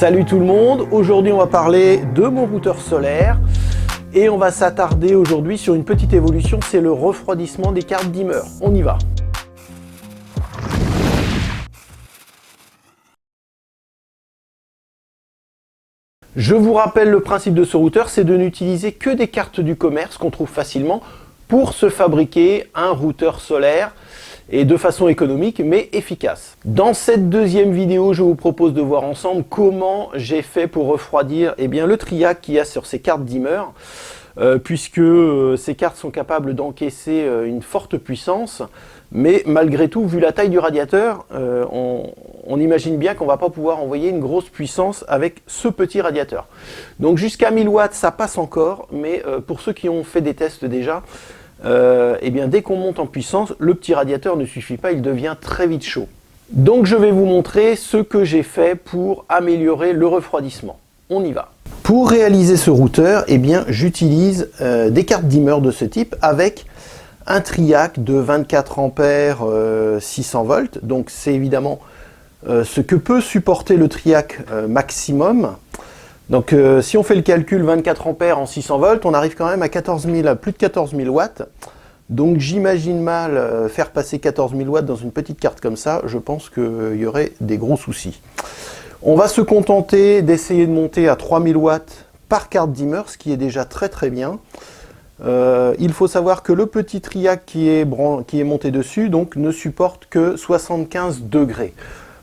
Salut tout le monde, aujourd'hui on va parler de mon routeur solaire et on va s'attarder aujourd'hui sur une petite évolution, c'est le refroidissement des cartes dimmer. On y va. Je vous rappelle le principe de ce routeur, c'est de n'utiliser que des cartes du commerce qu'on trouve facilement pour se fabriquer un routeur solaire et de façon économique mais efficace. Dans cette deuxième vidéo, je vous propose de voir ensemble comment j'ai fait pour refroidir le triac qu'il y a sur ces cartes dimmer, puisque ces cartes sont capables d'encaisser une forte puissance, mais malgré tout, vu la taille du radiateur, on imagine bien qu'on ne va pas pouvoir envoyer une grosse puissance avec ce petit radiateur. Donc jusqu'à 1000 watts, ça passe encore, mais pour ceux qui ont fait des tests déjà, dès qu'on monte en puissance, le petit radiateur ne suffit pas, il devient très vite chaud. Donc je vais vous montrer ce que j'ai fait pour améliorer le refroidissement. On y va. Pour réaliser ce routeur, j'utilise des cartes dimmer de ce type avec un triac de 24 ampères 600 volts. Donc c'est évidemment ce que peut supporter le triac maximum. Donc si on fait le calcul 24 ampères en 600 volts, on arrive quand même à plus de 14 000 watts. Donc j'imagine mal faire passer 14 000 watts dans une petite carte comme ça. Je pense qu'il y aurait des gros soucis. On va se contenter d'essayer de monter à 3000 watts par carte dimmer, ce qui est déjà très bien. Il faut savoir que le petit triac qui est monté dessus ne supporte que 75 degrés.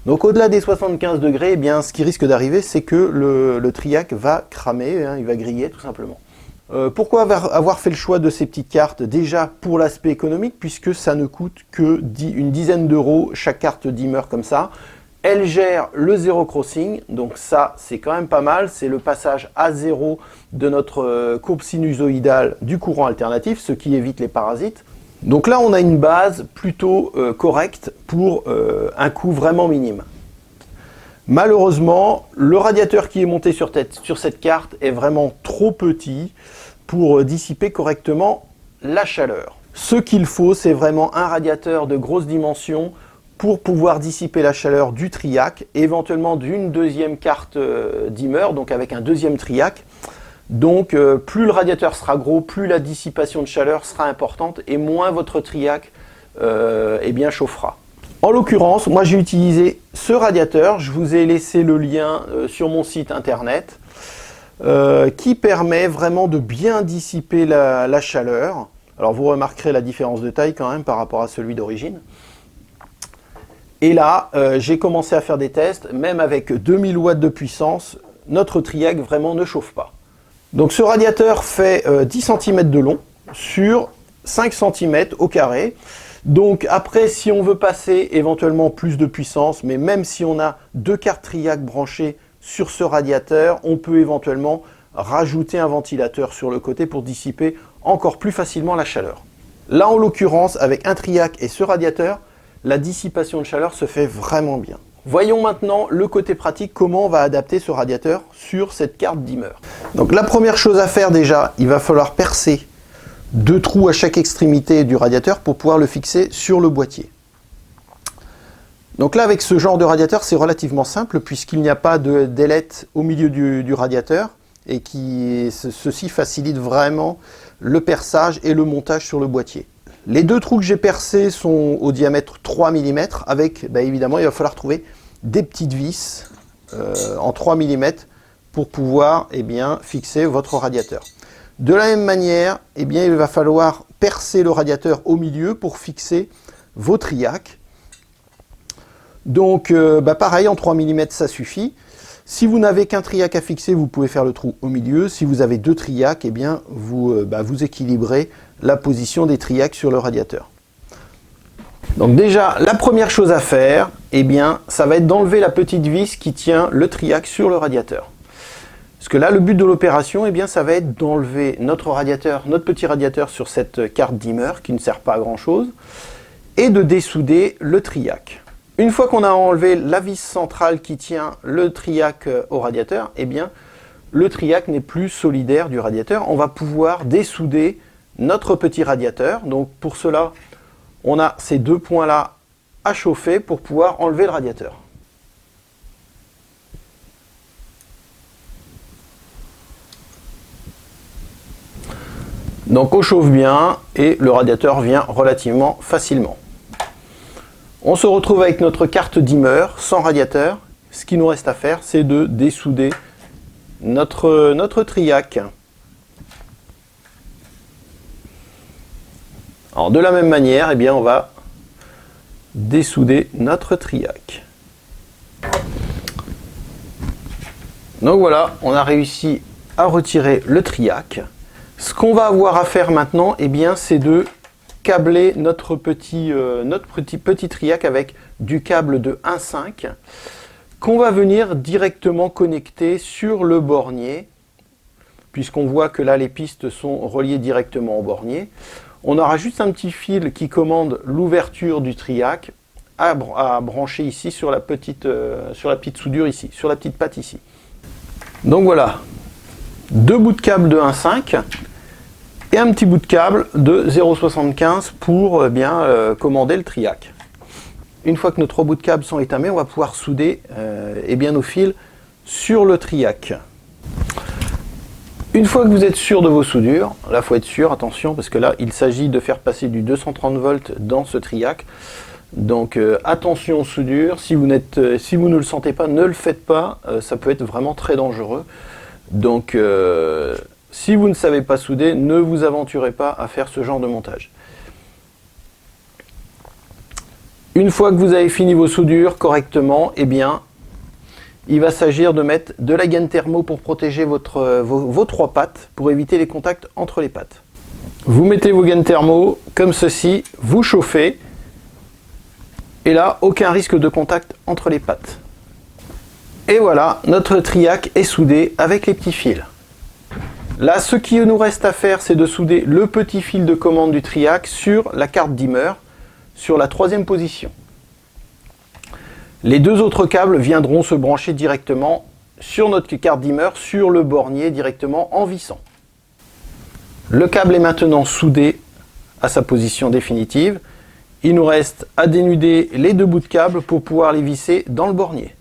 Donc au-delà des 75 degrés, ce qui risque d'arriver, c'est que le triac va cramer, il va griller tout simplement. Pourquoi avoir fait le choix de ces petites cartes? Déjà pour l'aspect économique, puisque ça ne coûte que une dizaine d'euros chaque carte dimmer comme ça. Elle gère le zéro crossing, donc ça c'est quand même pas mal, c'est le passage à zéro de notre courbe sinusoïdale du courant alternatif, ce qui évite les parasites. Donc là on a une base plutôt correcte pour un coût vraiment minime. Malheureusement, le radiateur qui est monté sur cette carte est vraiment trop petit pour dissiper correctement la chaleur. Ce qu'il faut, c'est vraiment un radiateur de grosse dimension pour pouvoir dissiper la chaleur du triac, éventuellement d'une deuxième carte dimmer, donc avec un deuxième triac. Donc plus le radiateur sera gros, plus la dissipation de chaleur sera importante et moins votre triac chauffera. En l'occurrence, moi j'ai utilisé ce radiateur, je vous ai laissé le lien sur mon site internet, qui permet vraiment de bien dissiper la chaleur. Alors vous remarquerez la différence de taille quand même par rapport à celui d'origine. Et là, j'ai commencé à faire des tests, même avec 2000 watts de puissance, notre triac vraiment ne chauffe pas. Donc ce radiateur fait 10 cm de long sur 5 cm au carré. Donc après, si on veut passer éventuellement plus de puissance, mais même si on a deux cartes triac branchées sur ce radiateur, on peut éventuellement rajouter un ventilateur sur le côté pour dissiper encore plus facilement la chaleur. Là, en l'occurrence, avec un triac et ce radiateur, la dissipation de chaleur se fait vraiment bien. Voyons maintenant le côté pratique, comment on va adapter ce radiateur sur cette carte dimmer. Donc la première chose à faire déjà, il va falloir percer 2 trous à chaque extrémité du radiateur pour pouvoir le fixer sur le boîtier. Donc là, avec ce genre de radiateur, c'est relativement simple puisqu'il n'y a pas d'ailette au milieu du radiateur et ceci facilite vraiment le perçage et le montage sur le boîtier. Les 2 trous que j'ai percés sont au diamètre 3 mm avec, évidemment, il va falloir trouver des petites vis en 3 mm pour pouvoir fixer votre radiateur. De la même manière, il va falloir percer le radiateur au milieu pour fixer vos triacs. Donc pareil, en 3 mm ça suffit. Si vous n'avez qu'un triac à fixer, vous pouvez faire le trou au milieu. Si vous avez 2 triacs, vous équilibrez la position des triacs sur le radiateur. Donc déjà, la première chose à faire, ça va être d'enlever la petite vis qui tient le triac sur le radiateur. Parce que là, le but de l'opération, ça va être d'enlever notre petit radiateur sur cette carte dimmer qui ne sert pas à grand chose, et de dessouder le triac. Une fois qu'on a enlevé la vis centrale qui tient le triac au radiateur, le triac n'est plus solidaire du radiateur. On va pouvoir dessouder notre petit radiateur. Donc pour cela, on a ces 2 points-là à chauffer pour pouvoir enlever le radiateur. Donc on chauffe bien et le radiateur vient relativement facilement. On se retrouve avec notre carte dimmer sans radiateur. Ce qu'il nous reste à faire, c'est de dessouder notre triac. Alors de la même manière, eh bien, on va dessouder notre triac. Donc voilà, on a réussi à retirer le triac. Ce qu'on va avoir à faire maintenant, eh bien, c'est de câbler notre petit triac avec du câble de 1,5 qu'on va venir directement connecter sur le bornier, puisqu'on voit que là les pistes sont reliées directement au bornier. On aura juste un petit fil qui commande l'ouverture du triac à brancher ici sur la petite soudure ici, sur la petite patte ici. Donc voilà, deux bouts de câble de 1,5 et un petit bout de câble de 0,75 pour commander le triac. Une fois que nos trois bouts de câble sont étamés, on va pouvoir souder nos fils sur le triac. Une fois que vous êtes sûr de vos soudures, là il faut être sûr, attention, parce que là il s'agit de faire passer du 230 volts dans ce triac. Donc attention aux soudures, si vous ne le sentez pas, ne le faites pas, ça peut être vraiment très dangereux. Donc si vous ne savez pas souder, ne vous aventurez pas à faire ce genre de montage. Une fois que vous avez fini vos soudures correctement, eh bien, il va s'agir de mettre de la gaine thermo pour protéger vos trois pattes, pour éviter les contacts entre les pattes. Vous mettez vos gaines thermo comme ceci, vous chauffez, et là, aucun risque de contact entre les pattes. Et voilà, notre triac est soudé avec les petits fils. Là, ce qui nous reste à faire, c'est de souder le petit fil de commande du triac sur la carte dimmer, sur la 3e position. Les deux autres câbles viendront se brancher directement sur notre carte dimmer, sur le bornier directement en vissant. Le câble est maintenant soudé à sa position définitive. Il nous reste à dénuder les deux bouts de câble pour pouvoir les visser dans le bornier.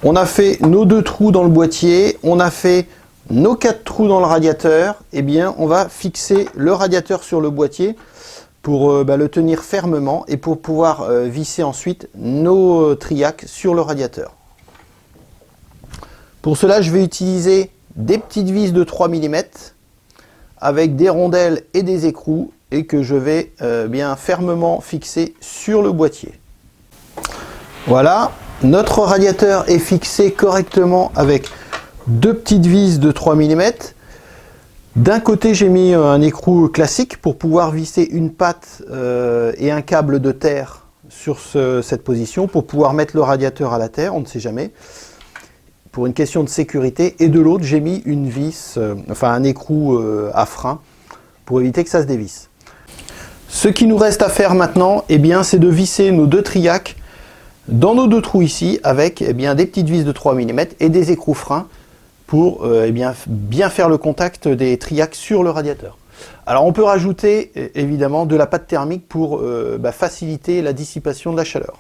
On a fait nos 2 trous dans le boîtier, on a fait nos 4 trous dans le radiateur. Eh bien, on va fixer le radiateur sur le boîtier pour le tenir fermement et pour pouvoir visser ensuite nos triacs sur le radiateur. Pour cela, je vais utiliser des petites vis de 3 mm avec des rondelles et des écrous et que je vais bien fermement fixer sur le boîtier. Voilà, notre radiateur est fixé correctement avec 2 petites vis de 3 mm. D'un côté, j'ai mis un écrou classique pour pouvoir visser une patte et un câble de terre sur cette position pour pouvoir mettre le radiateur à la terre, on ne sait jamais, pour une question de sécurité. Et de l'autre, j'ai mis une vis, un écrou à frein pour éviter que ça se dévisse. Ce qui nous reste à faire maintenant, eh bien, c'est de visser nos 2 triacs dans nos 2 trous ici avec des petites vis de 3 mm et des écrous freins pour bien faire le contact des triacs sur le radiateur. Alors on peut rajouter évidemment de la pâte thermique pour faciliter la dissipation de la chaleur.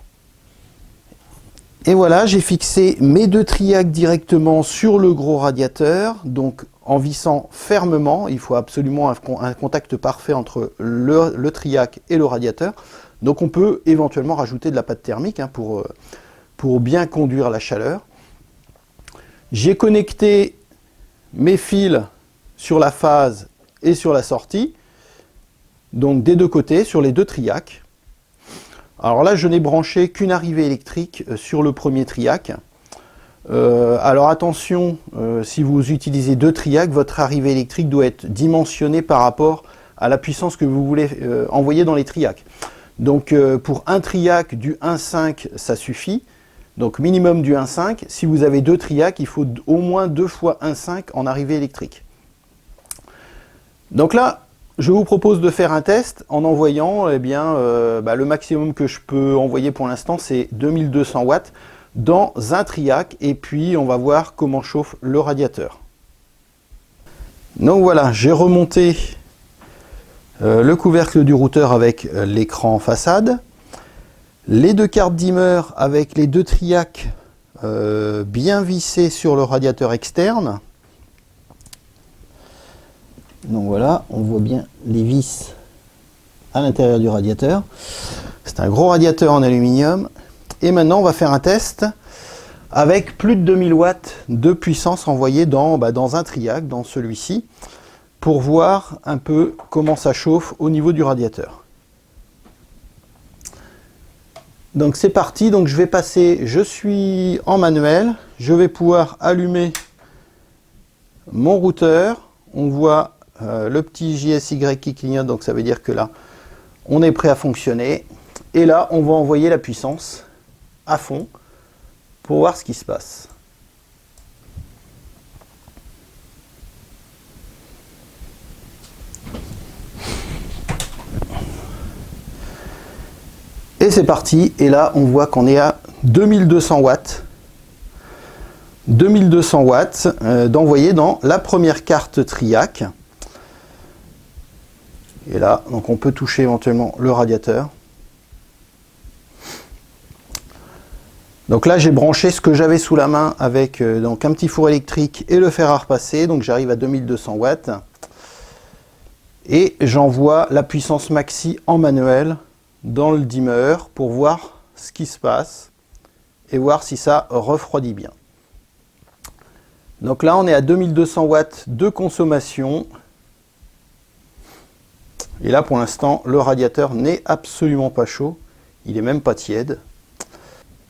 Et voilà, j'ai fixé mes 2 triacs directement sur le gros radiateur, donc en vissant fermement. Il faut absolument un contact parfait entre le triac et le radiateur. Donc on peut éventuellement rajouter de la pâte thermique pour bien conduire la chaleur. J'ai connecté mes fils sur la phase et sur la sortie, donc des deux côtés, sur les 2 triacs. Alors là, je n'ai branché qu'une arrivée électrique sur le premier triac. Alors attention, si vous utilisez 2 triacs, votre arrivée électrique doit être dimensionnée par rapport à la puissance que vous voulez envoyer dans les triacs. Donc pour un triac du 1,5, ça suffit. Donc minimum du 1,5. Si vous avez 2 triacs, il faut au moins 2 fois 1,5 en arrivée électrique. Donc là, je vous propose de faire un test en envoyant le maximum que je peux envoyer pour l'instant, c'est 2200 watts dans un triac. Et puis on va voir comment chauffe le radiateur. Donc voilà, j'ai remonté le couvercle du routeur avec l'écran façade. Les 2 cartes dimmer avec les 2 triacs bien vissés sur le radiateur externe. Donc voilà, on voit bien les vis à l'intérieur du radiateur. C'est un gros radiateur en aluminium. Et maintenant, on va faire un test avec plus de 2000 watts de puissance envoyée dans un triac, dans celui-ci, pour voir un peu comment ça chauffe au niveau du radiateur. Donc c'est parti, donc je suis en manuel, je vais pouvoir allumer mon routeur. On voit le petit JSY qui clignote, donc ça veut dire que là, on est prêt à fonctionner. Et là, on va envoyer la puissance à fond pour voir ce qui se passe. Et c'est parti, et là on voit qu'on est à 2200 watts. 2200 watts d'envoyer dans la première carte triac. Et là, donc on peut toucher éventuellement le radiateur. Donc là j'ai branché ce que j'avais sous la main avec donc un petit four électrique et le fer à repasser, donc j'arrive à 2200 watts. Et j'envoie la puissance maxi en manuel dans le dimmer pour voir ce qui se passe et voir si ça refroidit bien. Donc là on est à 2200 watts de consommation. Et là pour l'instant le radiateur n'est absolument pas chaud, il est même pas tiède.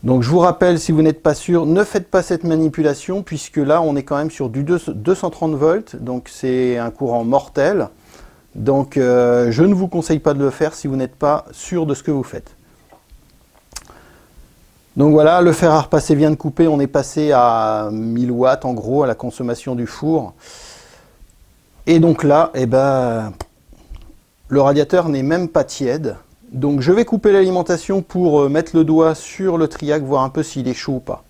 Donc je vous rappelle, si vous n'êtes pas sûr, ne faites pas cette manipulation puisque là on est quand même sur du 230 volts, donc c'est un courant mortel. Donc je ne vous conseille pas de le faire si vous n'êtes pas sûr de ce que vous faites. Donc voilà, le fer à repasser vient de couper, on est passé à 1000 watts en gros à la consommation du four. Et donc là, le radiateur n'est même pas tiède. Donc je vais couper l'alimentation pour mettre le doigt sur le triac, voir un peu s'il est chaud ou pas.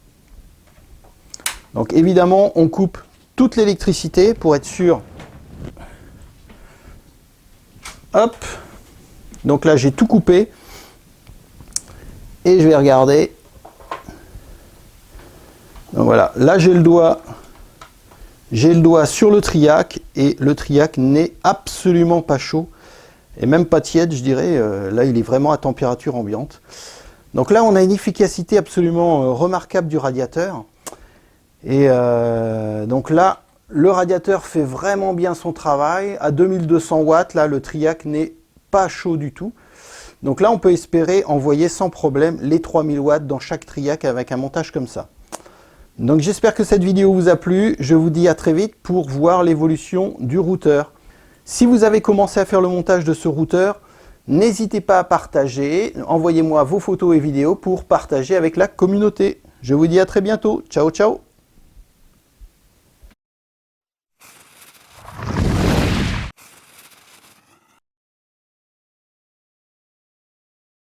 Donc évidemment, on coupe toute l'électricité pour être sûr. Hop, donc là j'ai tout coupé et je vais regarder. Donc voilà, là j'ai le doigt sur le triac et le triac n'est absolument pas chaud et même pas tiède, je dirais. Là il est vraiment à température ambiante. Donc là on a une efficacité absolument remarquable du radiateur. Et donc là le radiateur fait vraiment bien son travail. À 2200 watts, là, le triac n'est pas chaud du tout. Donc là, on peut espérer envoyer sans problème les 3000 watts dans chaque triac avec un montage comme ça. Donc j'espère que cette vidéo vous a plu. Je vous dis à très vite pour voir l'évolution du routeur. Si vous avez commencé à faire le montage de ce routeur, n'hésitez pas à partager. Envoyez-moi vos photos et vidéos pour partager avec la communauté. Je vous dis à très bientôt. Ciao, ciao!